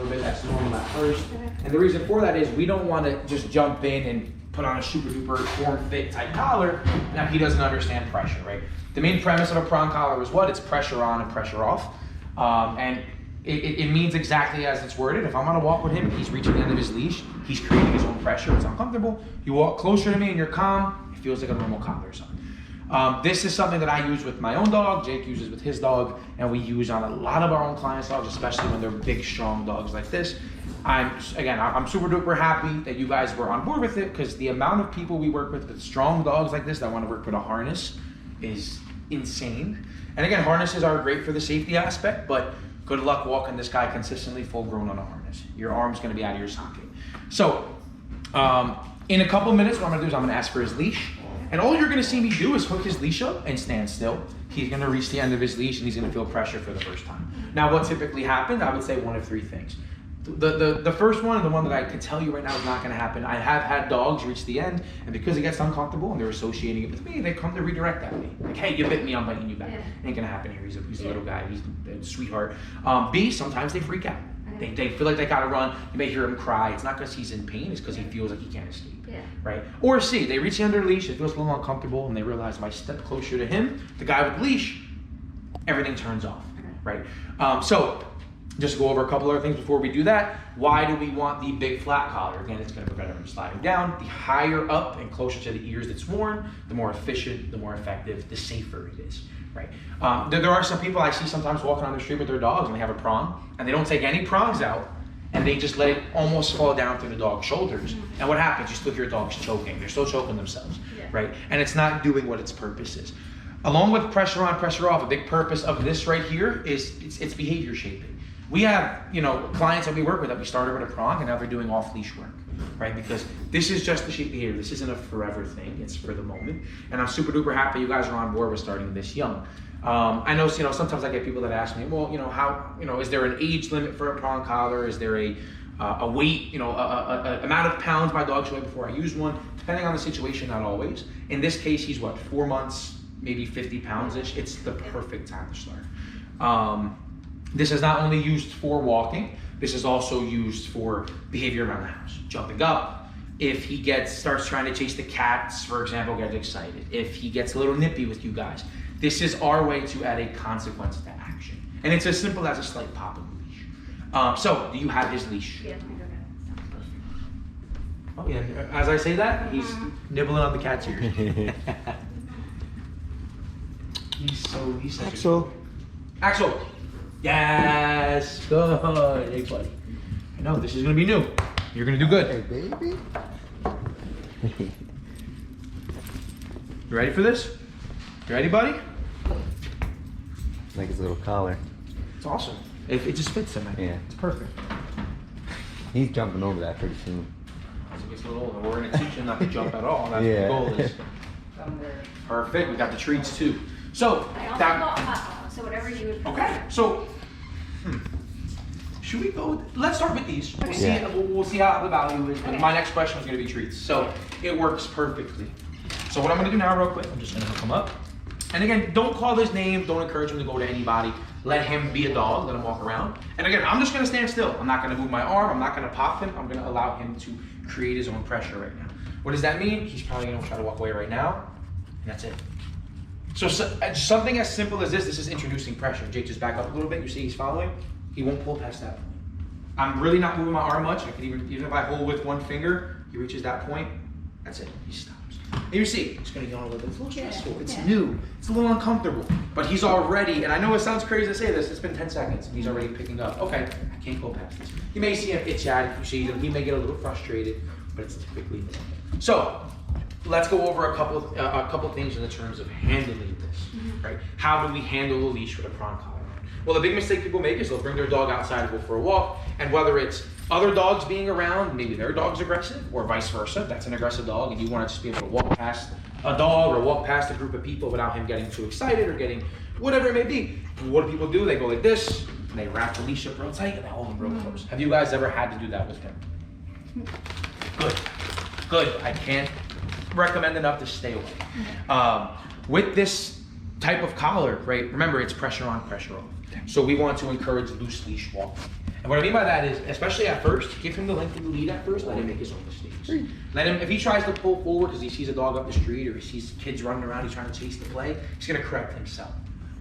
bit. That's normal at first. And the reason for that is we don't want to just jump in and put on a super duper form fit type collar. Now he doesn't understand pressure, right? The main premise of a prong collar is what? It's pressure on and pressure off. And it means exactly as it's worded. If I'm on a walk with him, he's reaching the end of his leash, he's creating his own pressure, it's uncomfortable. You walk closer to me and you're calm, it feels like a normal collar or something. This is something that I use with my own dog, Jake uses with his dog, and we use on a lot of our own clients' dogs, especially when they're big, strong dogs like this. I'm super duper happy that you guys were on board with it, because the amount of people we work with strong dogs like this that want to work with a harness is insane. And again, harnesses are great for the safety aspect, but good luck walking this guy consistently full grown on a harness. Your arm's gonna be out of your socket. So, in a couple minutes, what I'm gonna do is I'm gonna ask for his leash. And all you're gonna see me do is hook his leash up and stand still. He's gonna reach the end of his leash and he's gonna feel pressure for the first time. Now, what typically happens, I would say one of three things. The first one, and the one that I can tell you right now is not gonna happen, I have had dogs reach the end, and because it gets uncomfortable and they're associating it with me, they come to redirect at me. Like, hey, you bit me, I'm biting you back. Ain't gonna happen here, he's a little guy, he's a sweetheart. B, sometimes they freak out. They feel like they gotta run. You may hear him cry. It's not because he's in pain, it's because he feels like he can't escape, right? Or C, they reach the end of their leash, it feels a little uncomfortable, and they realize if I step closer to him, the guy with the leash, everything turns off, right? So, just go over a couple other things before we do that. Why do we want the big flat collar? Again, it's gonna prevent him from sliding down. The higher up and closer to the ears it's worn, the more efficient, the more effective, the safer it is, right? There are some people I see sometimes walking on the street with their dogs and they have a prong and they don't take any prongs out and they just let it almost fall down through the dog's shoulders. And what happens? You still hear dogs choking. They're still choking themselves, right? And it's not doing what its purpose is. Along with pressure on, pressure off, a big purpose of this right here is it's behavior shaping. We have, clients that we work with that we started with a prong and now they're doing off-leash work, right? Because this is just the shape behavior. This isn't a forever thing, it's for the moment. And I'm super duper happy you guys are on board with starting this young. I know, sometimes I get people that ask me, well, how, is there an age limit for a prong collar? Is there a weight, a amount of pounds my dog should weigh before I use one? Depending on the situation, not always. In this case, he's 4 months, maybe 50 pounds-ish. It's the perfect time to start. This is not only used for walking, this is also used for behavior around the house. Jumping up, if he starts trying to chase the cats, for example, gets excited. If he gets a little nippy with you guys. This is our way to add a consequence to action. And it's as simple as a slight pop of the leash. So, do you have his leash? Yeah, I do. Oh yeah, as I say that, he's nibbling on the cat's ears. He's Axel. Axel. Yes, good, hey buddy. I know, this is gonna be new. You're gonna do good. Hey baby. You ready for this? You ready, buddy? Like his little collar. It's awesome. It just fits him, man. Yeah. It's perfect. He's jumping over that pretty soon. As he gets a little older, we're gonna teach him not to jump at all. That's Yeah. what the goal is. Perfect, we got the treats too. So, I also got hot dogs, so whatever you would prefer. Okay, so, should we go, let's start with these. We'll see, Yeah. we'll see how the value is, but Okay. my next question is gonna be treats. So, it works perfectly. So what I'm gonna do now real quick, I'm just gonna hook him up. And again, don't call his name, don't encourage him to go to anybody. Let him be a dog, let him walk around. And again, I'm just gonna stand still. I'm not gonna move my arm, I'm not gonna pop him, I'm gonna allow him to create his own pressure right now. What does that mean? He's probably gonna try to walk away right now, and that's it. So something as simple as this is introducing pressure. Jake, just back up a little bit, you see he's following? He won't pull past that point. I'm really not moving my arm much. I can even if I hold with one finger, he reaches that point, that's it, he stops. And you see, he's gonna yawn a little bit. It's a little stressful, it's new, it's a little uncomfortable. But he's already, and I know it sounds crazy to say this, it's been 10 seconds and he's already picking up. Okay, I can't go past this. You may see him itch at it if you see him, he may get a little frustrated, but it's typically this. So, let's go over a couple things in the terms of handling this, right? How do we handle a leash with a prong collar? Well, the big mistake people make is they'll bring their dog outside to go for a walk, and whether it's other dogs being around, maybe their dog's aggressive, or vice versa, that's an aggressive dog, and you want to just be able to walk past a dog or walk past a group of people without him getting too excited or getting whatever it may be. And what do people do? They go like this, and they wrap the leash up real tight, and they hold him real close. Have you guys ever had to do that with him? Good. I can't recommend enough to stay away. With this type of collar, right? Remember, it's pressure on, pressure off. So we want to encourage loose leash walking. And what I mean by that is, especially at first, give him the length of the lead at first, let him make his own mistakes. Let him, if he tries to pull forward because he sees a dog up the street or he sees kids running around, he's trying to chase the play, he's gonna correct himself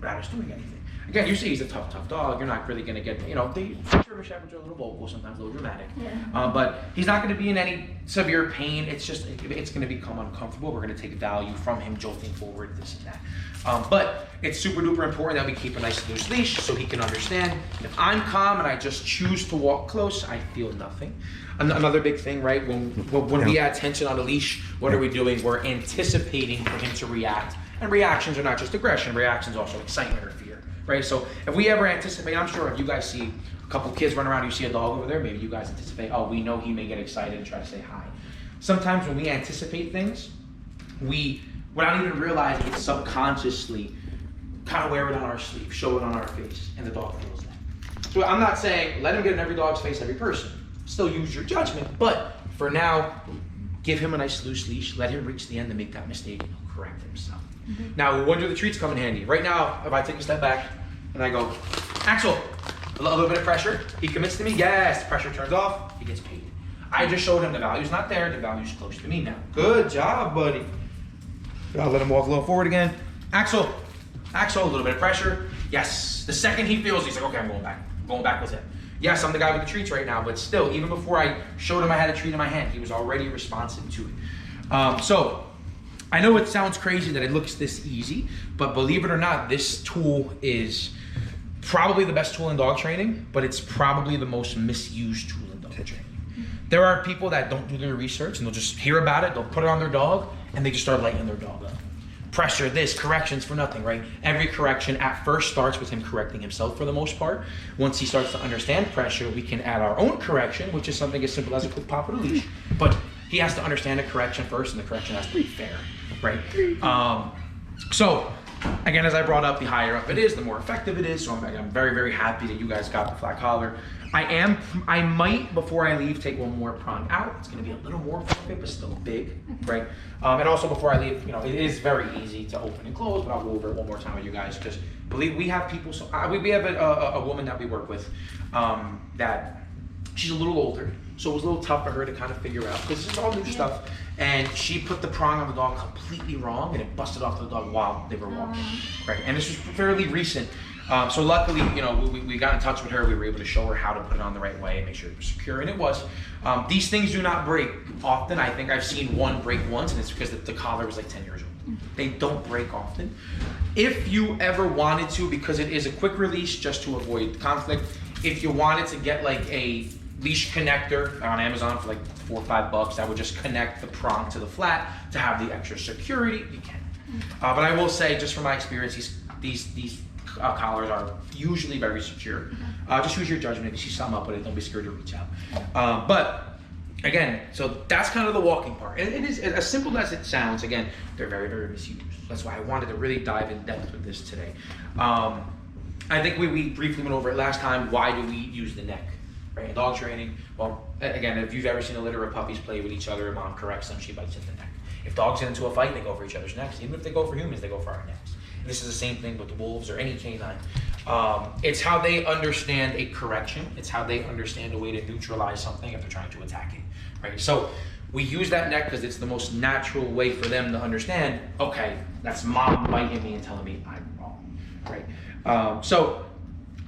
without us doing anything. Again, you see he's a tough dog, you're not really gonna get, the German Shepherds are a little vocal, sometimes a little dramatic. Yeah. But he's not gonna be in any severe pain, it's gonna become uncomfortable. We're gonna take value from him jolting forward, this and that. But it's super duper important that we keep a nice loose leash so he can understand. If I'm calm and I just choose to walk close, I feel nothing. Another big thing, right? When we add tension on the leash, what are we doing? We're anticipating for him to react. And reactions are not just aggression, reactions also excitement or fear, right? So if we ever anticipate, I'm sure if you guys see a couple kids run around, you see a dog over there, maybe you guys anticipate, oh, we know he may get excited and try to say hi. Sometimes when we anticipate things, we, without even realizing it, subconsciously kind of wear it on our sleeve, show it on our face, and the dog feels that. So I'm not saying let him get in every dog's face, every person. Still use your judgment, but for now, give him a nice loose leash, let him reach the end and make that mistake, and he'll correct himself. Now, when do the treats come in handy? Right now, if I take a step back and I go, Axel, a little bit of pressure, he commits to me, yes, pressure turns off, he gets paid. I just showed him the value's not there, the value's close to me now. Good job, buddy. I'll let him walk a little forward again. Axel, a little bit of pressure. Yes, the second he feels, he's like, okay, I'm going back with him. Yes, I'm the guy with the treats right now, but still, even before I showed him I had a treat in my hand, he was already responsive to it. So, I know it sounds crazy that it looks this easy, but believe it or not, this tool is probably the best tool in dog training, but it's probably the most misused tool in dog training. There are people that don't do their research and they'll just hear about it, they'll put it on their dog, and they just start lighting their dog up. Pressure, this, corrections for nothing, right? Every correction at first starts with him correcting himself for the most part. Once he starts to understand pressure, we can add our own correction, which is something as simple as a quick pop of the leash. But he has to understand the correction first, and the correction has to be fair, right? So, again, as I brought up, the higher up it is, the more effective it is. So I'm very, very happy that you guys got the flat collar. I might, before I leave, take one more prong out. It's gonna be a little more perfect, but still big, right? And also before I leave, it is very easy to open and close, but I'll go over it one more time with you guys, because believe we have people, so we have a woman that we work with that she's a little older, so it was a little tough for her to kind of figure out, because this is all new stuff, and she put the prong on the dog completely wrong, and it busted off the dog while they were walking, right? And this was fairly recent. So luckily, we got in touch with her. We were able to show her how to put it on the right way and make sure it was secure, and it was. These things do not break often. I think I've seen one break once, and it's because the collar was like 10 years old. They don't break often. If you ever wanted to, because it is a quick release just to avoid conflict, if you wanted to get like a leash connector on Amazon for like $4 or $5 that would just connect the prong to the flat to have the extra security, you can. But I will say, just from my experience, these collars are usually very secure. Just use your judgment. If you see something up with it, don't be scared to reach out. But again, so that's kind of the walking part. And it is as simple as it sounds. Again, they're very, very misused. That's why I wanted to really dive in depth with this today. I think we briefly went over it last time. Why do we use the neck? Right? In dog training, well, again, if you've ever seen a litter of puppies play with each other, mom corrects them, she bites at the neck. If dogs get into a fight, they go for each other's necks. Even if they go for humans, they go for our necks. This is the same thing with the wolves or any canine. It's how they understand a correction. It's how they understand a way to neutralize something if they're trying to attack it, right? So we use that neck because it's the most natural way for them to understand, okay, that's mom biting me and telling me I'm wrong, right? So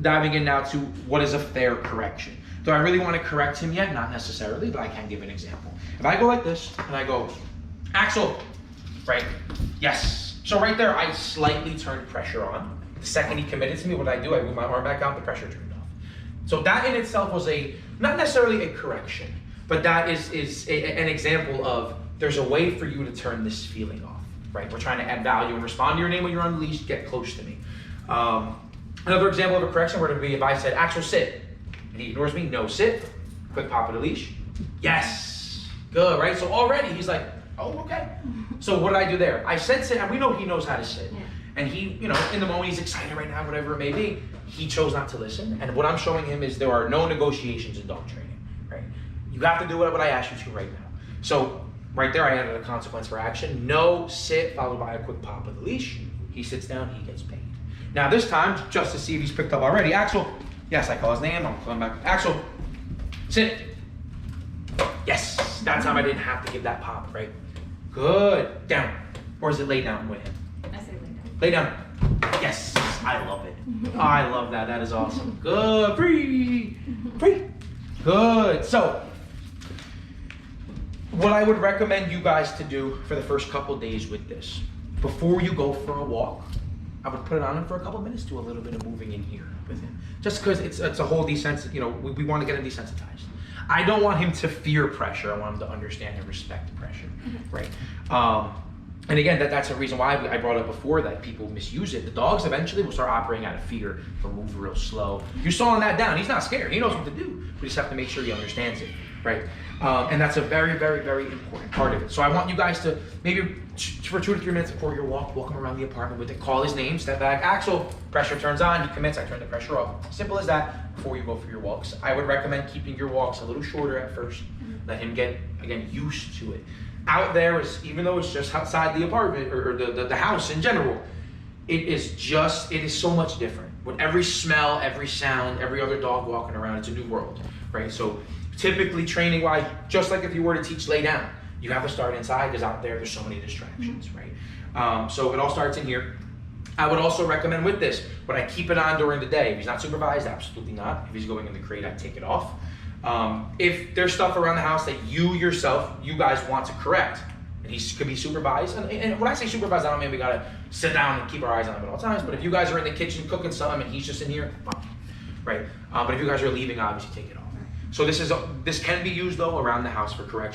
diving in now to what is a fair correction. Do I really want to correct him yet? Not necessarily, but I can give an example. If I go like this and I go, Axel, right? Yes. So right there, I slightly turned pressure on. The second he committed to me, what I do? I move my arm back out, the pressure turned off. So that in itself was not necessarily a correction, but that is an example of there's a way for you to turn this feeling off, right? We're trying to add value and respond to your name when you're on the leash, get close to me. Another example of a correction would be if I said, Axel, sit. And he ignores me, no, sit. Quick pop of the leash. Yes. Good, right? So already he's like, oh, okay. So what did I do there? I said sit, and we know he knows how to sit. Yeah. And he, in the moment he's excited right now, whatever it may be, he chose not to listen. And what I'm showing him is there are no negotiations in dog training, right? You have to do what I asked you to right now. So right there I added a consequence for action. No, sit, followed by a quick pop of the leash. He sits down, he gets paid. Now this time, just to see if he's picked up already, Axel, yes, I call his name, I'm calling back, Axel, sit. Yes, that time I didn't have to give that pop, right? Good, down. Or is it lay down with him? I say lay down. Lay down. Yes, I love it. I love that, that is awesome. Good, free, free. Good, so, what I would recommend you guys to do for the first couple days with this, before you go for a walk, I would put it on him for a couple minutes, do a little bit of moving in here with him. Just because it's a whole we want to get him desensitized. I don't want him to fear pressure. I want him to understand and respect pressure, right? And again, that's a reason why I brought up before that people misuse it. The dogs eventually will start operating out of fear. They'll move real slow. You're slowing that down. He's not scared. He knows what to do. We just have to make sure he understands it, right? And that's a very, very, very important part of it. So I want you guys to maybe for 2 to 3 minutes before your walk him around the apartment with it. Call his name, step back. Axel, pressure turns on, he commits, I turn the pressure off. Simple as that before you go for your walks. I would recommend keeping your walks a little shorter at first. Let him get, again, used to it. Out there, even though it's just outside the apartment or the house in general, it is so much different. With every smell, every sound, every other dog walking around, it's a new world, right? So typically training wise, just like if you were to teach lay down, you have to start inside because out there's so many distractions, right? So it all starts in here. I would also recommend with this, would I keep it on during the day? If he's not supervised, absolutely not. If he's going in the crate, I'd take it off. If there's stuff around the house that you guys want to correct, and he could be supervised, and when I say supervised, I don't mean we gotta sit down and keep our eyes on him at all times, but if you guys are in the kitchen cooking something and he's just in here, fine, right? But if you guys are leaving, obviously take it off. So this can be used though around the house for correction.